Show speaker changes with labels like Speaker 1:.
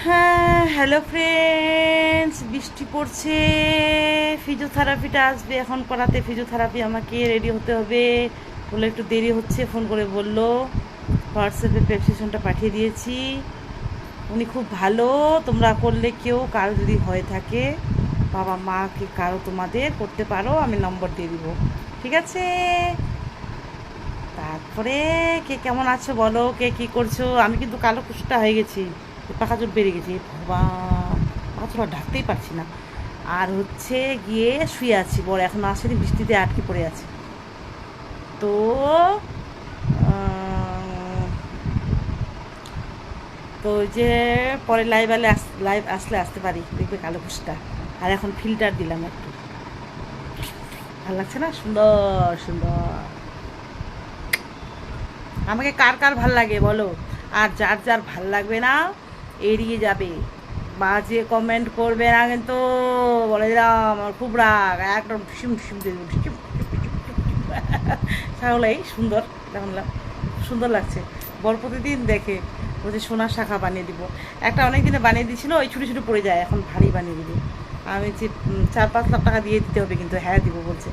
Speaker 1: হ্যাঁ, hello friends, বৃষ্টি পড়ছে। ফিজিওথেরাপিটা আসবে এখন করাতে। ফিজিওথেরাপি আমাকে রেডি হতে হবে বলে একটু দেরি হচ্ছে, ফোন করে বললো। হোয়াটসঅ্যাপে প্রেসক্রিপশনটা পাঠিয়ে দিয়েছি। উনি খুব ভালো। তোমরা করলে কেউ কারো যদি হয়ে থাকে, বাবা মা কি কারো তোমাদের করতে পারো, আমি নম্বর দিয়ে দিব, ঠিক আছে? তারপরে কে কেমন আছো বলো, কে কি করছো? আমি কিন্তু কালো কুচটা হয়ে গেছি, পাকা চোট বেড়ে গেছে বাবা, পাথরটা ঢাকতেই পারছি না। আর হচ্ছে গিয়ে শুয়ে আছি, বড় এখন আসেনি, বৃষ্টিতে আটকে পড়ে আছে। তো তো ওই যে পরে লাইভ আসলে আসতে পারি, দেখবে কালো কুচটা। আর এখন ফিল্টার দিলাম একটু, ভালো লাগছে না? সুন্দর সুন্দর। আমাকে কার কার ভাল লাগে বলো? আর যার যার ভাল লাগবে না, এড়িয়ে যাবে। বাজে কমেন্ট করবে না কিন্তু, বলে দিলাম। আমার খুব রাগ, একদম ভীষণ ভীষণ তাহলে সুন্দর দেখুন, সুন্দর লাগছে। বর প্রতিদিন দেখে বলছে সোনার শাখা বানিয়ে দিব। একটা অনেক দিনে বানিয়ে দিয়েছিল, ওই ছুটি ছুটি পড়ে যায়, এখন ভারী বানিয়ে দিবি। আমি 4-5 লাখ টাকা দিয়ে দিতে হবে কিন্তু, হ্যাঁ দিব বলছে।